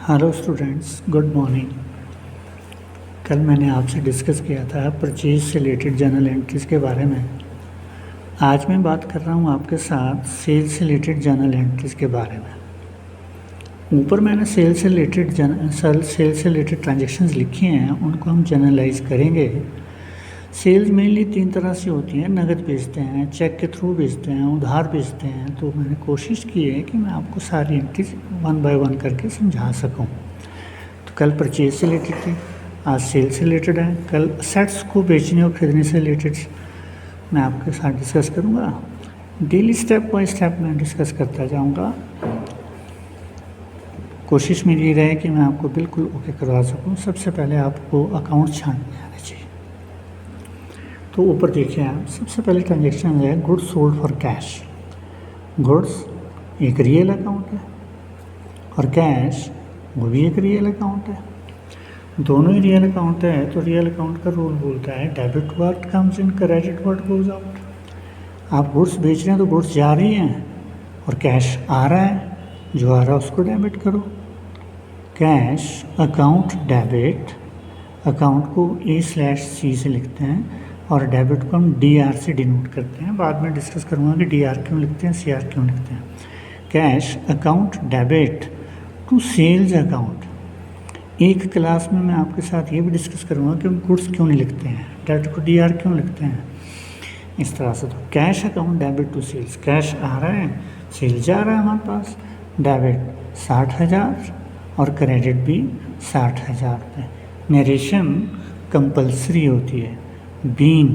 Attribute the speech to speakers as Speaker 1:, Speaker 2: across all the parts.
Speaker 1: Hello students, good morning. कल मैंने आपसे डिस्कस किया था परचेज से रिलेटेड जर्नल एंट्रीज़ के बारे में। आज मैं बात कर रहा हूँ आपके साथ सेल से रिलेटेड जर्नल एंट्रीज़ के बारे में। ऊपर मैंने सेल से रिलेटेड ट्रांजेक्शन्स लिखी हैं, उनको हम जर्नलाइज करेंगे। सेल्स मेनली 3 तरह से होती हैं। नगद बेचते हैं, चेक के थ्रू बेचते हैं, उधार बेचते हैं। तो मैंने कोशिश की है कि मैं आपको सारी एंट्रीज 1 बाय 1 करके समझा सकूं। तो कल परचेज से रिलेटेड थी, आज सेल से रिलेटेड है। कल असेट्स को बेचने और खरीदने से रिलेटेड मैं आपके साथ डिस्कस करूँगा। डेली स्टेप बाय स्टेप मैं डिस्कस करता जाऊँगा। कोशिश मेरी रहे कि मैं आपको बिल्कुल ओके करवा सकूँ। सबसे पहले आपको अकाउंट छानने आने चाहिए। तो ऊपर देखिए आप, सबसे पहले ट्रांजेक्शन है goods sold for cash. Goods एक रियल अकाउंट है और कैश वो भी एक रियल अकाउंट है। दोनों ही रियल अकाउंट है। तो रियल अकाउंट का रूल बोलता है debit word comes in, credit word goes out. आप गुड्स बेच रहे हैं तो गुड्स जा रही हैं और कैश आ रहा है, जो आ रहा है उसको डेबिट करो। कैश अकाउंट डेबिट, अकाउंट को A/C से लिखते हैं और डेबिट को हम DR से डिनोट करते हैं। बाद में डिस्कस करूँगा कि DR क्यों लिखते हैं, CR क्यों लिखते हैं। Cash account debit to sales account. एक क्लास में मैं आपके साथ ये भी डिस्कस करूँगा कि हम गुड्स क्यों नहीं लिखते हैं, डेबिट को DR क्यों लिखते हैं, इस तरह से। तो cash account debit to sales, cash आ रहा है, सेल जा रहा है हमारे पास। डेबिट 60,000 और क्रेडिट भी 60,000 रुपये। नरेशन कंपल्सरी होती है। being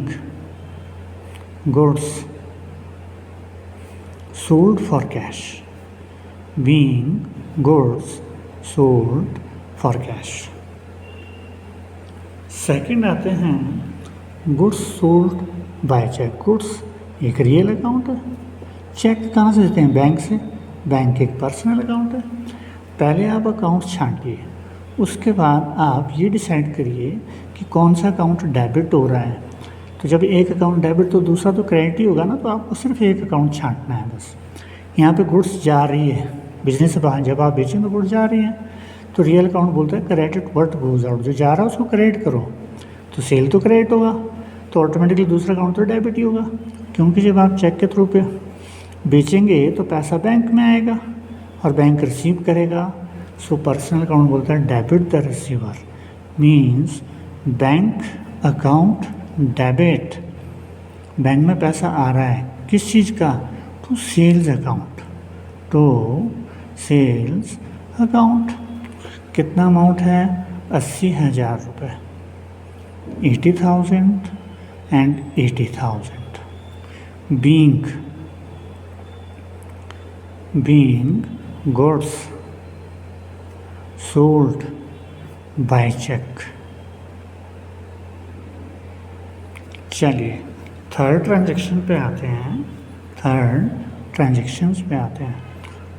Speaker 1: goods sold for cash, being goods sold for cash। Second आते हैं goods sold by cheque. Goods एक रियल अकाउंट है। चेक कहाँ से देते हैं? बैंक से। बैंक एक पर्सनल अकाउंट है। पहले आप अकाउंट छांटिए, उसके बाद आप ये डिसाइड करिए कि कौन सा अकाउंट डेबिट हो रहा है। तो जब एक अकाउंट डेबिट तो दूसरा तो क्रेडिट ही होगा ना। तो आपको सिर्फ एक अकाउंट छांटना है बस। यहाँ पे गुड्स जा रही है बिजनेस से बाहर, जब आप बेचें तो गुड्स जा रही हैं। तो रियल अकाउंट बोलता है क्रेडिट वर्ड गोज आउट, जो जा रहा है उसको क्रेडिट करो। तो सेल तो क्रेडिट होगा, तो ऑटोमेटिकली दूसरा अकाउंट तो डेबिट ही होगा, क्योंकि जब आप चेक के थ्रू पे बेचेंगे तो पैसा बैंक में आएगा और बैंक रिसीव करेगा। सो पर्सनल अकाउंट बोलता है debit the receiver, means bank account debit. Bank में पैसा आ रहा है, किस चीज़ का? To sales account, to sales account. कितना अमाउंट है? 80,000 रुपये, 80,000 and 80,000। being goods sold by check। चलिए थर्ड ट्रांजेक्शन पे आते हैं।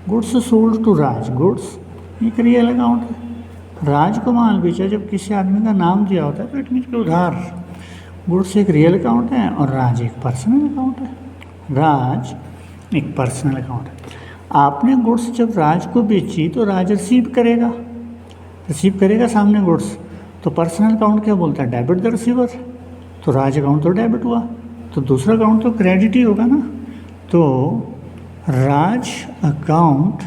Speaker 1: Goods sold to Raj. Goods एक रियल अकाउंट है। राज को माल बेचा जब किसी आदमी का नाम दिया होता है तो इट मीन्स कि उधार। गुड्स एक रियल अकाउंट है और राज एक पर्सनल अकाउंट है। राज एक पर्सनल अकाउंट है। आपने गुड्स जब राज को बेची तो राज रिसीव करेगा सामने गुड्स। तो पर्सनल अकाउंट क्या बोलता है? Debit the receiver. तो राज अकाउंट तो डेबिट हुआ, तो दूसरा अकाउंट तो क्रेडिट ही होगा ना। तो Raj account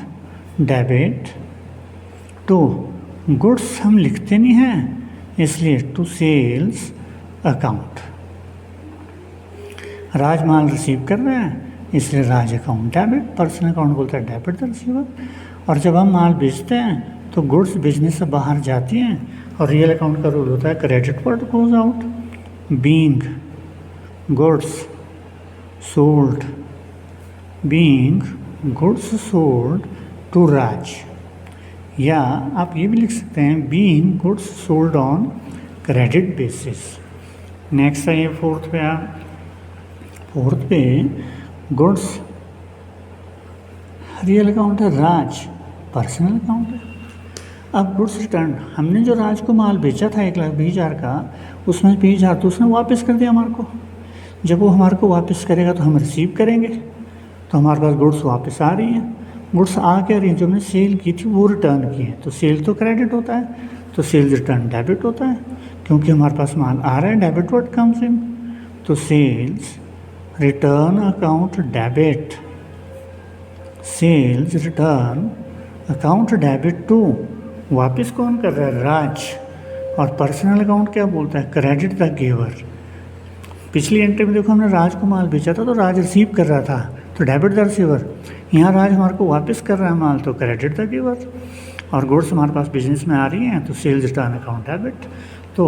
Speaker 1: debit to goods हम लिखते नहीं हैं, इसलिए टू सेल्स अकाउंट। राज माल रिसीव कर रहा है, इसलिए Raj account debit. Personal account बोलता है डेबिट द रिसीवर। और जब हम माल बेचते हैं तो गुड्स बिजनेस से बाहर जाती हैं और रियल अकाउंट का रूल होता है credit word goes out. being goods sold to राज। या आप ये भी लिख सकते हैं being goods sold on credit basis। Next है ये फोर्थ पे गुड्स रियल अकाउंट है, राज पर्सनल अकाउंट है। अब गुड्स रिटर्न, हमने जो राज को माल बेचा था 1,20,000 का, उसमें 20,000 तो उसने वापस कर दिया हमारे को। जब वो हमारे को वापस करेगा तो हम रिसीव करेंगे, तो हमारे पास गुड्स वापस आ रही हैं। गुड्स आ क्या रही हैं, जो हमने सेल की थी वो रिटर्न की है, तो सेल तो क्रेडिट होता है, तो सेल्स रिटर्न डेबिट होता है, क्योंकि हमारे पास माल आ रहा है, डेबिट व्हाट कम्स इन, तो sales return account debit, sales return account debit to, वापस कौन कर रहा है, राज, और पर्सनल अकाउंट क्या बोलता है, क्रेडिट द गिवर। पिछली एंट्री में देखो हमने राज को माल बेचा था तो राज रिसीव कर रहा था, तो डेबिट द रिसीवर, यहाँ राज हमारे को वापस कर रहा है माल, तो क्रेडिट द गिवर, और गुड्स हमारे पास बिजनेस में आ रही हैं तो सेल्स रिटर्न अकाउंट डेबिट, तो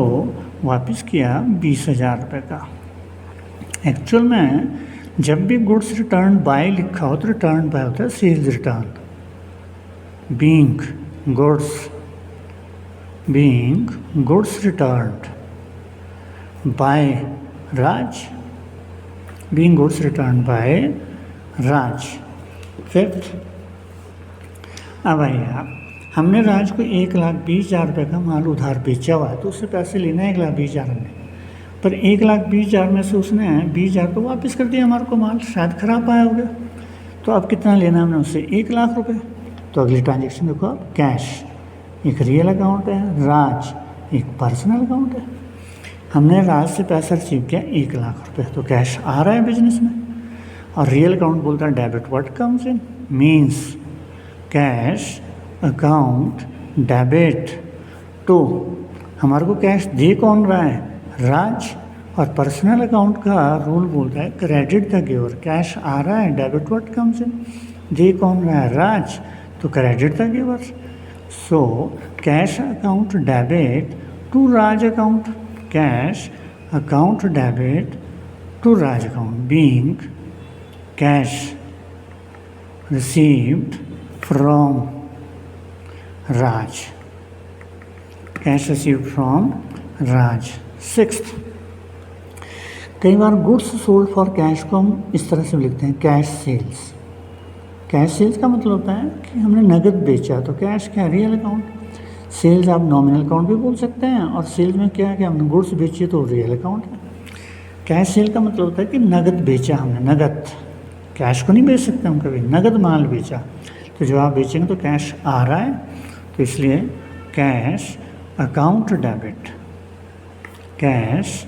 Speaker 1: वापस किया 20,000 रुपये का। एक्चुअल में जब भी गुड्स रिटर्न बाय लिखा हो तो रिटर्न बाय होता है sales return, being goods returned by Raj, being goods returned by Raj. Fifth, अब आइए आप, हमने राज को 1,20,000 रुपये का माल उधार बेचा हुआ है, तो उससे पैसे लेना है 1,20,000 हमने, पर 1,20,000 में से उसने 20,000 तो वापस कर दिया हमारे को माल, शायद ख़राब आया हो गया, तो अब कितना लेना हमने उससे, 1,00,000 रुपये। तो अगली ट्रांजेक्शन देखो आप, कैश एक रियल अकाउंट है, राज एक पर्सनल अकाउंट है, हमने राज से पैसा रिसीव किया 1,00,000 रुपये, तो कैश आ रहा है बिजनेस में, और रियल अकाउंट बोलता है debit what comes in, means cash account debit to, हमारे को कैश दे कौन रहा है, राज, और पर्सनल अकाउंट का रूल बोलता है क्रेडिट द गिवर, कैश आ रहा है, डेबिट व्हाट कम्स इन, दे कौन रहा है, राज, तो credit the giver, so cash account debit to Raj account, cash account debit to Raj account, being cash received from Raj, cash received from Raj. Sixth, कई बार गुड्स सोल्ड फॉर कैश को हम इस तरह से लिखते हैं, कैश सेल्स। कैश सेल्स का मतलब होता है कि हमने नगद बेचा, तो कैश क्या, रियल अकाउंट, सेल्स आप नॉमिनल अकाउंट भी बोल सकते हैं, और सेल्स में क्या है कि हमने गुड्स बेची तो रियल अकाउंट है। कैश सेल का मतलब होता है कि नगद बेचा हमने, नगद, कैश को नहीं बेच सकते हम कभी, नगद माल बेचा, तो जब आप बेचेंगे तो कैश आ रहा है, तो इसलिए cash account debit, cash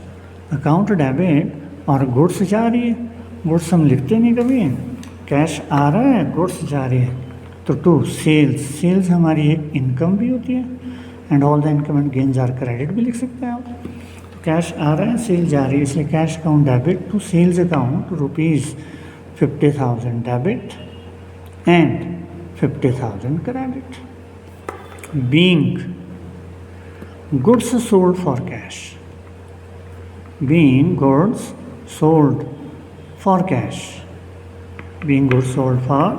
Speaker 1: account debit, और गुड्स जा रही है, गुड्स हम लिखते नहीं कभी, कैश आ रहा है, गुड्स जा रही है, तो टू सेल्स, सेल्स हमारी एक इनकम भी होती है, and all the income and gains are credit भी लिख सकते हैं आप, तो कैश आ रहा है, सेल जा रही है, इसलिए cash account debit to sales account ₹50,000 debit and 50,000 credit. Being goods sold for cash, being goods sold for cash, being goods sold for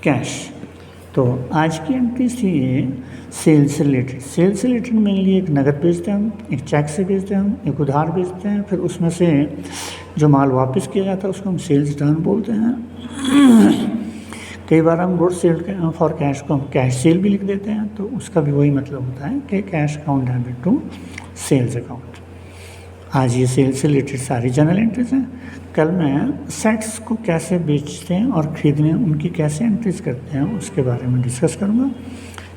Speaker 1: cash. तो आज की एंट्री थी ये सेल्स से रिलेटेड। सेल्स से रिलेटेड मेनली एक नगद बेचते हैं हम, एक चेक से बेचते हैं हम, एक उधार बेचते हैं, फिर उसमें से जो माल वापस किया जाता है उसको हम सेल्स रिटर्न बोलते हैं। कई बार हम गुड्स सेल फॉर कैश को हम कैश सेल भी लिख देते हैं, तो उसका भी वही मतलब होता है कि cash account debit to sales account. आज ये सेल्स से रिलेटेड सारी जनरल एंट्रीज हैं। कल मैं सेट्स को कैसे बेचते हैं और खरीदने उनकी कैसे एंट्रीज करते हैं उसके बारे में डिस्कस करूँगा,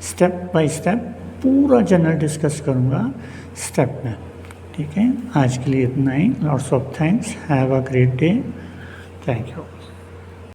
Speaker 1: स्टेप बाय स्टेप पूरा जनरल डिस्कस करूँगा स्टेप में। ठीक है, आज के लिए इतना ही। Lots of thanks, have a great day, thank you.